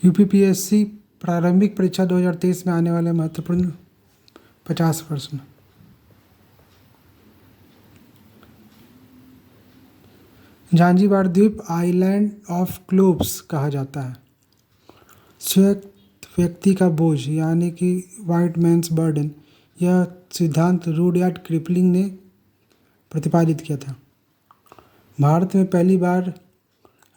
UPPSC प्रारंभिक परीक्षा 2023 में आने वाले महत्वपूर्ण 50 प्रश्न। ज़ांज़ीबार द्वीप आइलैंड ऑफ ग्लोब्स कहा जाता है। स्वस्थ व्यक्ति का बोझ यानी कि वाइट मैन्स बर्डन, यह सिद्धांत रुडयार्ड किपलिंग ने प्रतिपादित किया था। भारत में पहली बार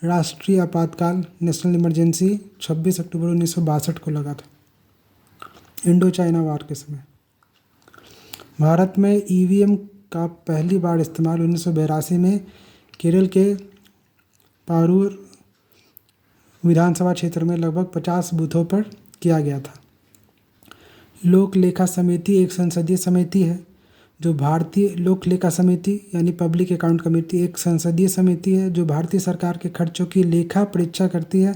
राष्ट्रीय आपातकाल नेशनल इमरजेंसी 26 अक्टूबर 1962 को लगा था, इंडो चाइना वार के समय। भारत में ईवीएम का पहली बार इस्तेमाल 1982 में केरल के पारूर विधानसभा क्षेत्र में लगभग 50 बूथों पर किया गया था। लोक लेखा समिति एक संसदीय समिति है जो भारतीय लोक लेखा समिति यानी पब्लिक अकाउंट कमेटी एक संसदीय समिति है जो भारतीय सरकार के खर्चों की लेखा परीक्षा करती है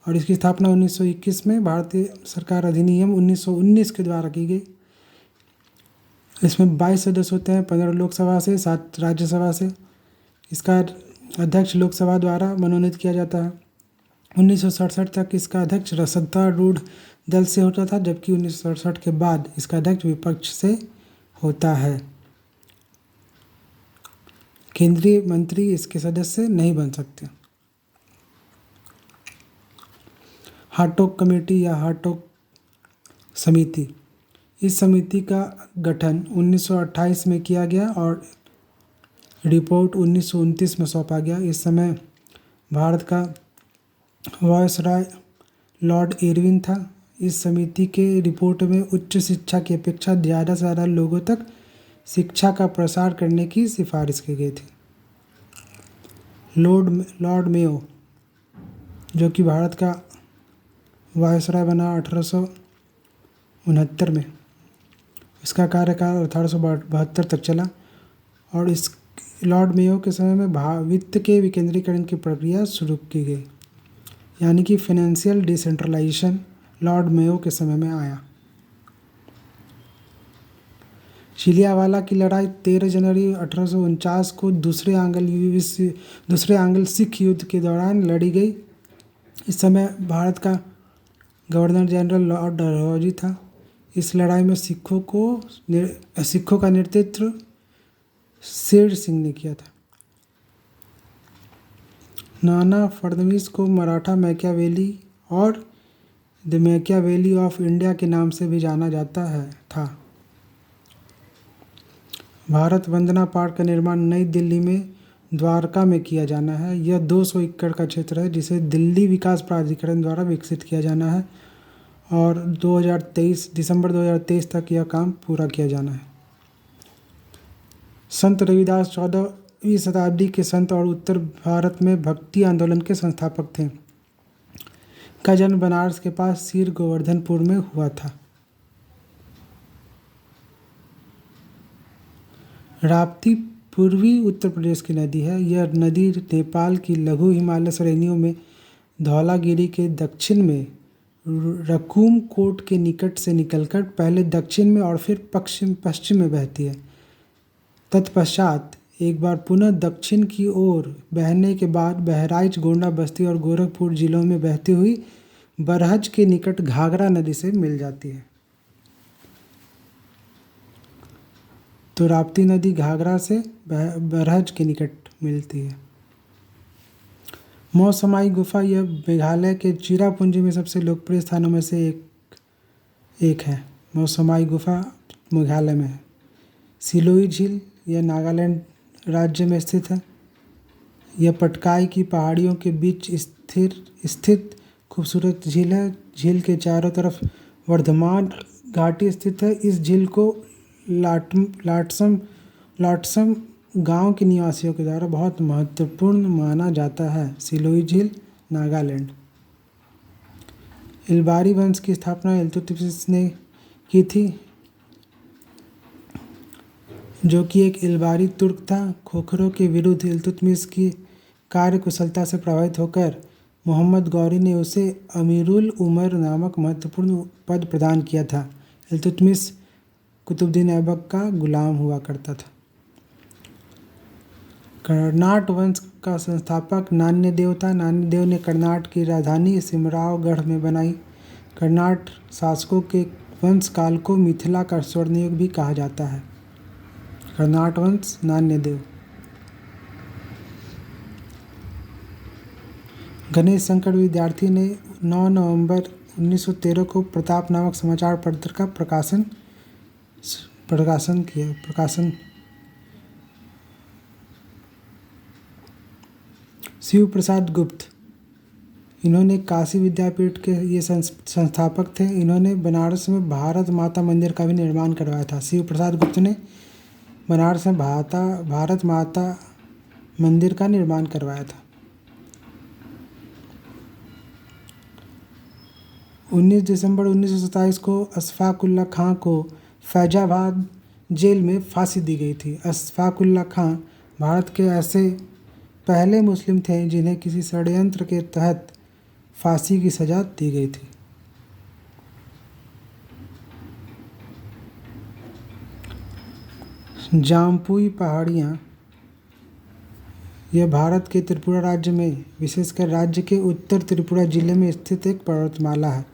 और इसकी स्थापना 1921 में भारतीय सरकार अधिनियम 1919 के द्वारा की गई। इसमें 22 सदस्य होते हैं, 15 लोकसभा से, 7 राज्यसभा से। इसका अध्यक्ष लोकसभा द्वारा मनोनीत किया जाता है। 1967 तक इसका अध्यक्ष सत्तारूढ़ दल से होता था, जबकि 1967 के बाद इसका अध्यक्ष विपक्ष से होता है। केंद्रीय मंत्री इसके सदस्य नहीं बन सकते। हार्टोग कमेटी या हार्टोग समिति, इस समिति का गठन 1928 में किया गया और रिपोर्ट 1929 में सौंपा गया। इस समय भारत का वायसराय लॉर्ड इरविन था। इस समिति के रिपोर्ट में उच्च शिक्षा की अपेक्षा ज़्यादा से ज़्यादा लोगों तक शिक्षा का प्रसार करने की सिफारिश की गई थी। लॉर्ड मेयो, जो कि भारत का वायसराय बना 1869 में, इसका कार्यकाल 1872 तक चला और इस लॉर्ड मेयो के समय में वित्त के विकेंद्रीकरण की प्रक्रिया शुरू की गई, यानी कि फाइनेंशियल डिसेंट्रलाइजेशन लॉर्ड मेयो के समय में आया। चिलियावाला की लड़ाई 13 जनवरी 1849 को दूसरे आंग्ल सिख युद्ध के दौरान लड़ी गई। इस समय भारत का गवर्नर जनरल लॉर्ड डलहौजी था। इस लड़ाई में सिखों का नेतृत्व शेर सिंह ने किया था। नाना फडणवीस को मराठा मैकियावेली और द मैकियावेली ऑफ इंडिया के नाम से भी जाना जाता था। भारत वंदना पार्क का निर्माण नई दिल्ली में द्वारका में किया जाना है। यह 200 एकड़ का क्षेत्र है जिसे दिल्ली विकास प्राधिकरण द्वारा विकसित किया जाना है और दिसंबर 2023 तक यह काम पूरा किया जाना है। संत रविदास 14वीं शताब्दी के संत और उत्तर भारत में भक्ति आंदोलन के संस्थापक थे। का जन्म बनारस के पास सीर गोवर्धनपुर में हुआ था। राप्ती पूर्वी उत्तर प्रदेश की नदी है। यह नदी नेपाल की लघु हिमालय श्रेणियों में धौलागिरी के दक्षिण में रकुम कोट के निकट से निकलकर पहले दक्षिण में और फिर पश्चिम में बहती है। तत्पश्चात एक बार पुनः दक्षिण की ओर बहने के बाद बहराइच, गोंडा, बस्ती और गोरखपुर जिलों में बहती हुई बरहज के निकट घाघरा नदी से मिल जाती है। तो राप्ती नदी घाघरा से बरहज के निकट मिलती है। मौसमाई गुफा, यह मेघालय के चिरापुंजी में सबसे लोकप्रिय स्थानों में से एक है। मौसमाई गुफा मेघालय में है। सिलोई झील, यह नागालैंड राज्य में स्थित है। यह पटकाई की पहाड़ियों के बीच स्थित खूबसूरत झील है। झील के चारों तरफ वर्धमान घाटी स्थित है। इस झील को लाटसम गांव के निवासियों के द्वारा बहुत महत्वपूर्ण माना जाता है। सिलोई झील, नागालैंड। इल्बारी वंश की स्थापना इल्तुतमिश ने की थी, जो कि एक इल्बारी तुर्क था। खोखरों के विरुद्ध इल्तुतमिश की कार्यकुशलता से प्रभावित होकर मोहम्मद गौरी ने उसे अमीरुल उमर नामक महत्वपूर्ण पद प्रदान किया था। इल्तुतमिश कुतुबुद्दीन ऐबक का गुलाम हुआ करता था। कर्नाट वंश का संस्थापक नान्यदेव था। नान्यदेव ने कर्नाट की राजधानी सिमरावगढ़ में बनाई। कर्नाट शासकों के वंश काल को मिथिला का स्वर्णयुग भी कहा जाता है। कर्नाट वंश नान्यदेव। गणेश शंकर विद्यार्थी ने 9 नवंबर 1913 को प्रताप नामक समाचार पत्र का प्रकाशन किया। शिव प्रसाद गुप्त, इन्होंने काशी विद्यापीठ के ये संस्थापक थे। इन्होंने बनारस में भारत माता मंदिर का भी निर्माण करवाया था। शिव प्रसाद गुप्त ने बनारस में भारत माता मंदिर का निर्माण करवाया था। 19 दिसंबर 1927 को अशफाकुल्ला खां को फैजाबाद जेल में फांसी दी गई थी। अशफाकुल्ला खां भारत के ऐसे पहले मुस्लिम थे जिन्हें किसी षड्यंत्र के तहत फांसी की सजा दी गई थी। जाम्पुई पहाड़ियाँ यह भारत के त्रिपुरा राज्य में, विशेषकर राज्य के उत्तर त्रिपुरा जिले में स्थित एक पर्वतमाला है।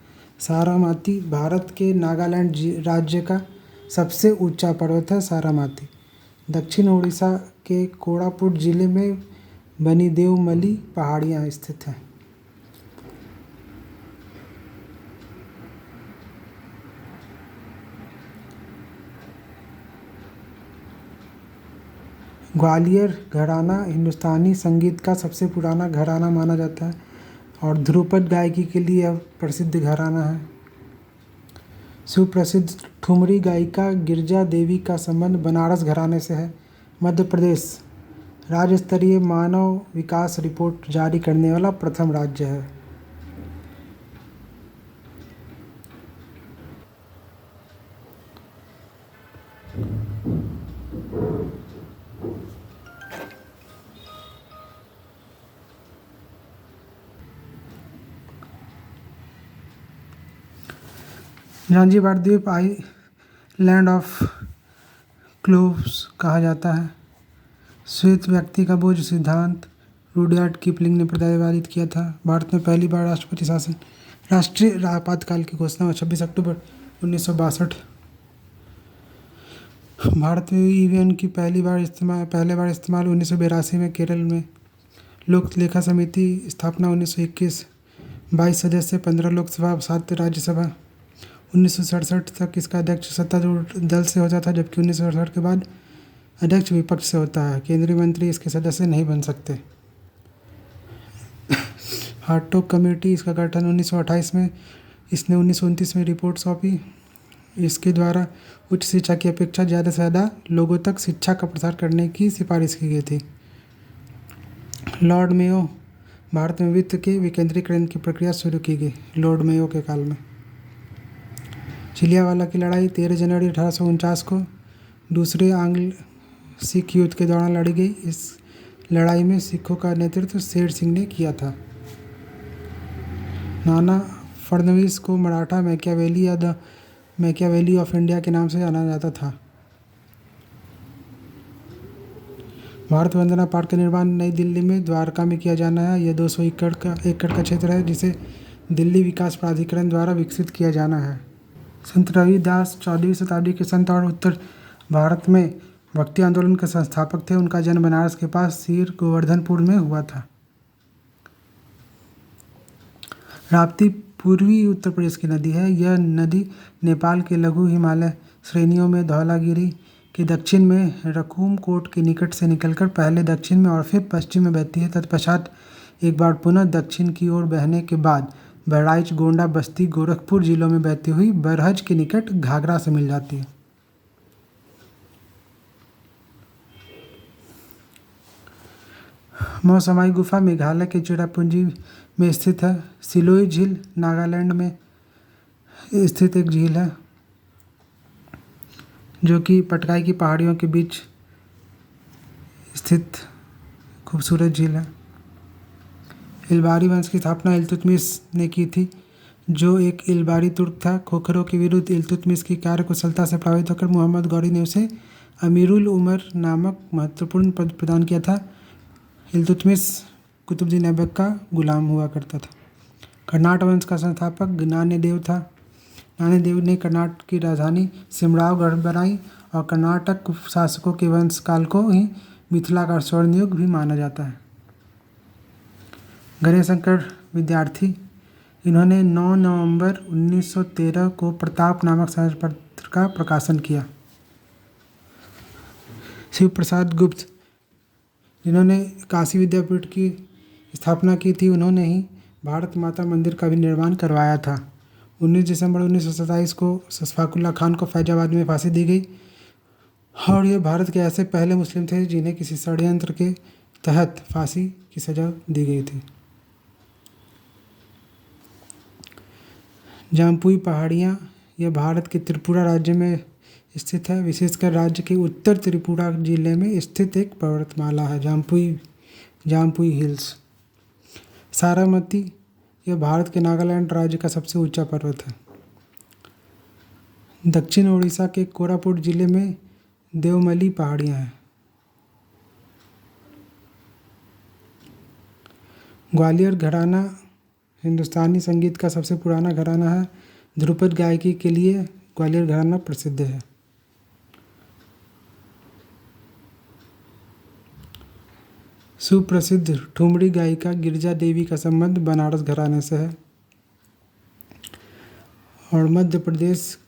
सारामाती भारत के नागालैंड राज्य का सबसे ऊंचा पर्वत है। सारामाती दक्षिण ओडिशा के कोरापुट जिले में बनी देवमली पहाड़ियाँ स्थित हैं। ग्वालियर घराना हिंदुस्तानी संगीत का सबसे पुराना घराना माना जाता है और ध्रुपद गायकी के लिए यह प्रसिद्ध घराना है। सुप्रसिद्ध ठुमरी गायिका गिरिजा देवी का संबंध बनारस घराने से है। मध्य प्रदेश राज्य स्तरीय मानव विकास रिपोर्ट जारी करने वाला प्रथम राज्य है। ज़ांज़ीबार द्वीप आइलैंड ऑफ क्लोव्स कहा जाता है। श्वेत व्यक्ति का बोझ सिद्धांत रुडयार्ड किपलिंग ने प्रतिपादित किया था। भारत में पहली बार राष्ट्रीय आपातकाल की घोषणा 26 अक्टूबर 1962। भारत में ईवीएम की पहले बार इस्तेमाल 1982 में। केरल में लोक लेखा समिति स्थापना 1921। 22 सदस्य, 15 लोकसभा, 7 राज्यसभा। 1967 तक इसका अध्यक्ष सत्तारूढ़ दल से होता था, जबकि 1968 के बाद अध्यक्ष विपक्ष से होता है। केंद्रीय मंत्री इसके सदस्य नहीं बन सकते। हार्टोग कमेटी, इसका गठन 1928 में, इसने 1929 में रिपोर्ट सौंपी। इसके द्वारा उच्च शिक्षा की अपेक्षा ज़्यादा से ज़्यादा लोगों तक शिक्षा का प्रसार करने की सिफारिश की गई थी। लॉर्ड मेयो, भारत में वित्त के विकेंद्रीकरण की प्रक्रिया शुरू की गई लॉर्ड मेयो के काल में। चिलियावाला की लड़ाई 13 जनवरी 1849 को दूसरे आंग्ल सिख युद्ध के दौरान लड़ी गई। इस लड़ाई में सिखों का नेतृत्व शेर सिंह ने किया था। नाना फडणवीस को मराठा मैकियावेली या द मैकियावेली ऑफ इंडिया के नाम से जाना जाता था। भारत वंदना पार्क का निर्माण नई दिल्ली में द्वारका में किया जाना है। यह 200 एकड़ का क्षेत्र है जिसे दिल्ली विकास प्राधिकरण द्वारा विकसित किया जाना है। संत रविदास 14वीं शताब्दी के संत और उत्तर भारत में भक्ति आंदोलन के संस्थापक थे। उनका जन्म बनारस के पास सीर गोवर्धनपुर में हुआ था। राप्ती पूर्वी उत्तर प्रदेश की नदी है। यह नदी नेपाल के लघु हिमालय श्रेणियों में धौलागिरी के दक्षिण में रकूम कोट के निकट से निकलकर पहले दक्षिण में और फिर पश्चिम में बहती है। तत्पश्चात एक बार पुनः दक्षिण की ओर बहने के बाद बहराइच, गोंडा, बस्ती, गोरखपुर जिलों में बहती हुई बरहज के निकट घाघरा से मिल जाती है। मौसमाई गुफा मेघालय के चेरापूंजी में स्थित है। सिलोई झील नागालैंड में स्थित एक झील है जो कि पटकाई की पहाड़ियों के बीच स्थित खूबसूरत झील है। इल्बारी वंश की स्थापना इल्तुतमिश ने की थी, जो एक इल्बारी तुर्क था। खोखरों के विरुद्ध इल्तुतमिश की कार्यकुशलता से प्रभावित होकर मोहम्मद गौरी ने उसे अमीरुल उमर नामक महत्वपूर्ण पद प्रदान किया था। इल्तुतमिश कुतुबुद्दीन ऐबक का गुलाम हुआ करता था। कर्नाट वंश का संस्थापक नान्यदेव था। नान्यदेव ने कर्नाट की राजधानी सिमरावगढ़ बनाई और कर्नाटक शासकों के वंश काल को ही मिथिला का स्वर्ण युग भी माना जाता है। गणेशशंकर विद्यार्थी, इन्होंने 9 नवंबर 1913 को प्रताप नामक समाचार पत्र का प्रकाशन किया। शिव प्रसाद गुप्त, जिन्होंने काशी विद्यापीठ की स्थापना की थी, उन्होंने ही भारत माता मंदिर का भी निर्माण करवाया था। 19 दिसंबर 1927 को शफाकुल्ला खान को फैजाबाद में फांसी दी गई और ये भारत के ऐसे पहले मुस्लिम थे जिन्हें किसी षड्यंत्र के तहत फांसी की सजा दी गई थी। जाम्पुई पहाड़ियाँ, यह भारत के त्रिपुरा राज्य में स्थित है। विशेषकर राज्य के उत्तर त्रिपुरा जिले में स्थित एक पर्वतमाला है, जाम्पुई हिल्स। सारामती, यह भारत के नागालैंड राज्य का सबसे ऊंचा पर्वत है। दक्षिण ओडिशा के कोरापुट जिले में देवमली पहाड़ियाँ हैं। ग्वालियर घराना हिंदुस्तानी संगीत का सबसे पुराना घराना है। ध्रुपद गायकी के लिए ग्वालियर घराना प्रसिद्ध है। सुप्रसिद्ध ठुमरी गायिका गिरिजा देवी का संबंध बनारस घराने से है और मध्य प्रदेश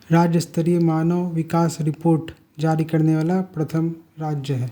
राज्य स्तरीय मानव विकास रिपोर्ट जारी करने वाला प्रथम राज्य है।